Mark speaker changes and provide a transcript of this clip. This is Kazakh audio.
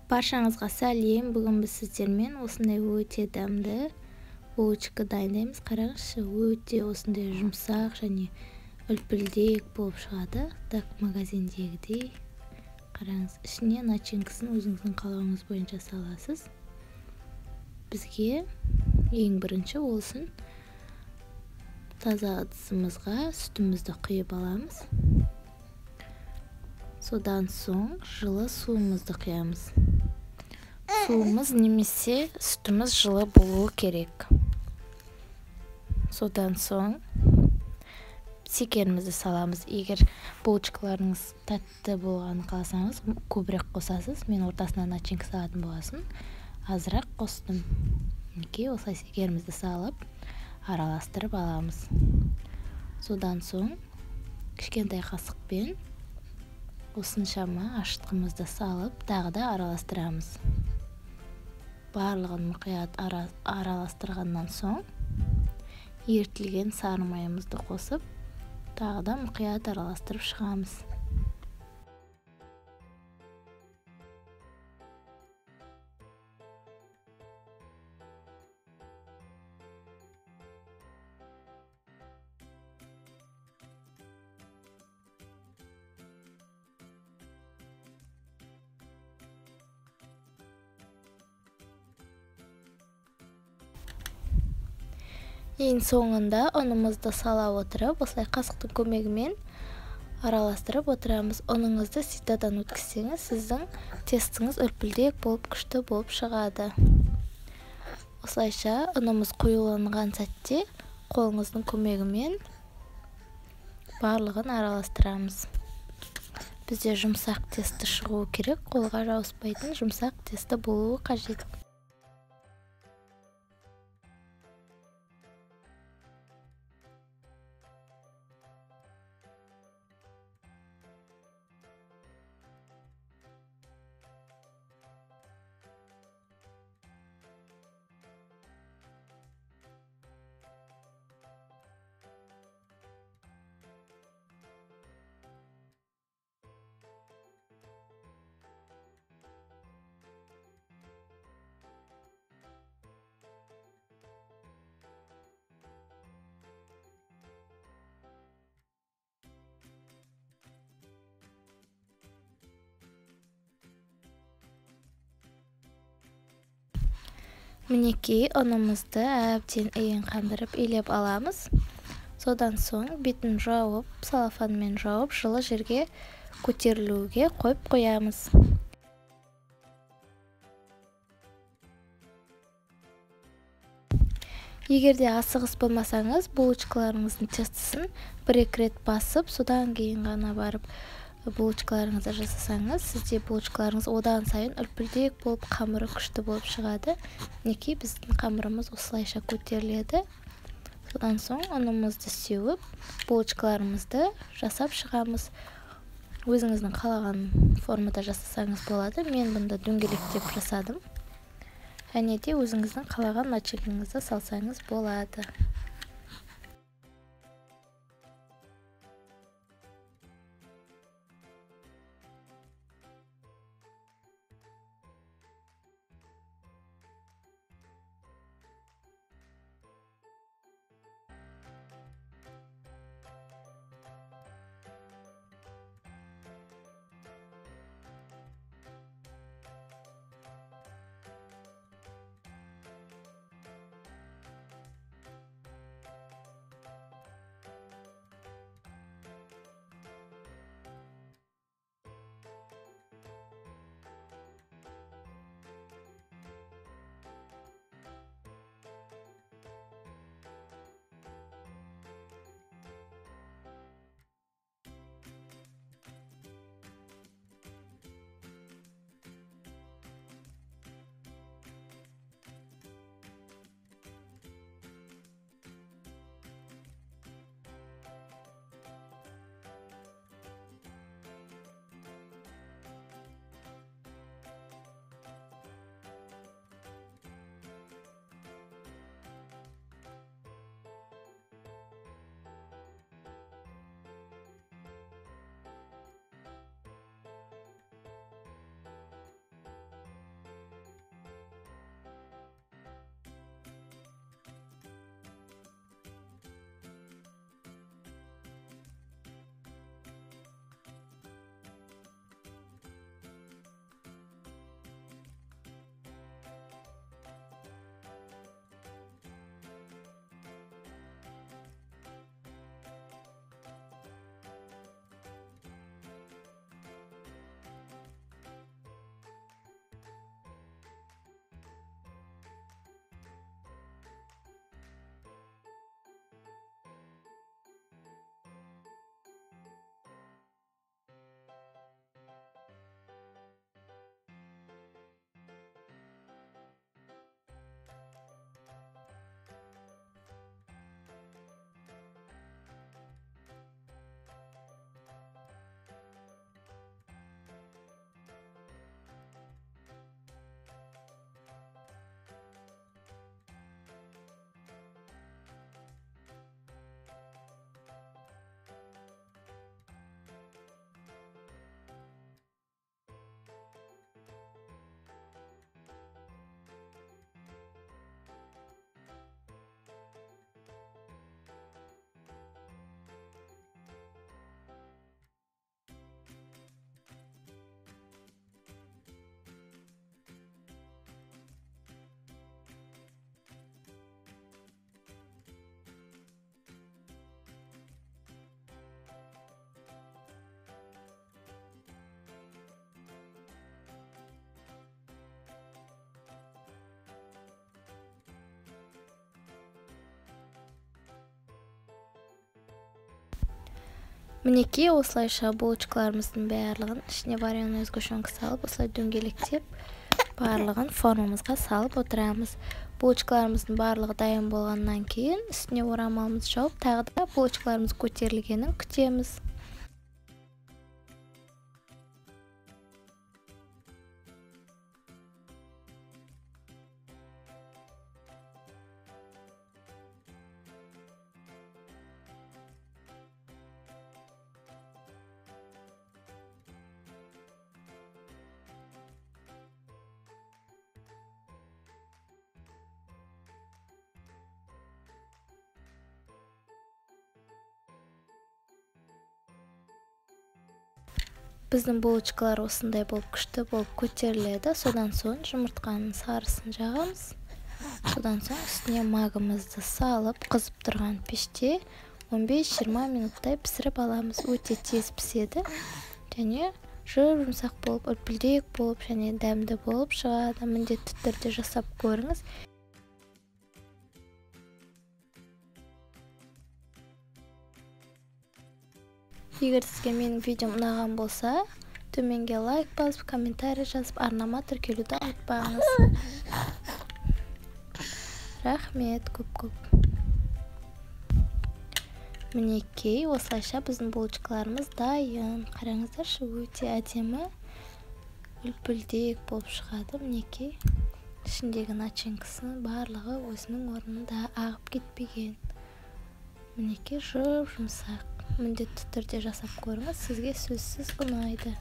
Speaker 1: Баршаңызға сәлем. Бүгін біз сіздермен осындай өте дәмді булочка дайындаймыз. Қараңызшы, өте осындай жұмсақ және үлпілдек болып шығады. Так, магазиндегідей. Қараңыз, ішіне начинкасын өзіңіздің қалауыңыз бойынша саласыз. Бізге ең бірінші олсын таза ыдысымызға сүтімізді құйып аламыз. Содан соң жылы суымызды құямыз. Суымыз немесе сүтіміз жылы болуы керек. Содан соң шекерімізді саламыз. Егер булочкаларыңыз тәтті болғанын қаласаңыз, көбірек қосасыз. Мен ортасына начинка салатын болғасын, азырақ қостым. Мінекей, осылай шекерімізді салып, араластырып аламыз. Содан соң кішкентай қасықпен осыншама ашытқымызды салып, тағы да араластырамыз. Барлығын мұқият араластырғаннан соң ерітілген сары майымызды қосып, тағы да мұқият араластырып шығамыз. Ең соңында ұнымызды сала отырып, осылай қасықтың көмегімен араластырып отырамыз. Ұныңызды ситадан өткізсеңіз, сіздің тестіңіз үлпілдек болып, күшті болып шығады. Осылайша ұнымыз қоюланған сәтте қолыңыздың көмегімен барлығын араластырамыз. Бізде жұмсақ тесті шығуы керек, қолға жауыспайтын жұмсақ тесті болуы қажет. Мінекей, ұнымызды әбден иін қандырып илеп аламыз. Содан соң бетін жауып, салафанмен жауып, жылы жерге көтерілуге қойып қоямыз. Егерде асығыс болмасаңыз, булочкаларыңыздың тестісін бір-екі рет басып, содан кейін ғана барып булочкаларыңызды жасасаңыз, сізде булочкаларыңыз одан сайын үлпілдек болып, қамыры күшті болып шығады. Мінекей, біздің қамырымыз осылайша көтеріледі. Содан соң ұнымызды сеуіп, булочкаларымызды жасап шығамыз. Өзіңіздің қалаған формада жасасаңыз болады. Мен бұнда дөңгелектеп жасадым. Және де өзіңіздің қалаған начинкаңызды салсаңыз болады. Мінекей осылайша булочкаларымыздың барлығын ішіне вареная сгущенка салып, осылай дөңгелектеп барлығын формамызға салып отырамыз. Булочкаларымыздың барлығы дайын болғаннан кейін үстіне орамалымызды жауып, тағы да булочкаларымыз көтерілгенін күтеміз. Біздің булочкалар осындай болып күшті болып көтеріледі. Содан соң жұмыртқаның сарысын жағамыз. Содан соң үстіне магымызды салып, қызып тұрған пеште 15-20 минуттай пісіріп аламыз. Өте тез піседі және жұмсақ болып, үлпілдек болып және дәмді болып шығады. Міндетті түрде жасап көріңіз. Егер сізге менің видеом ұнаған болса, төменге лайк басып, комментарий жазып, арнама тіркелуді ұмытпаңыз. Рахмет көп-көп. Мінекей, осылайша біздің булочкаларымыз дайын. Қараңыздаршы, өте әдемі, үлпілдек болып шығады. Мінекей, ішіндегі начинкасының барлығы өзінің орнында ағып кетпеген. Мінекей, жұмсақ. Міндетті түрде жасап көріңіз, сізге сөзсіз ұнайды.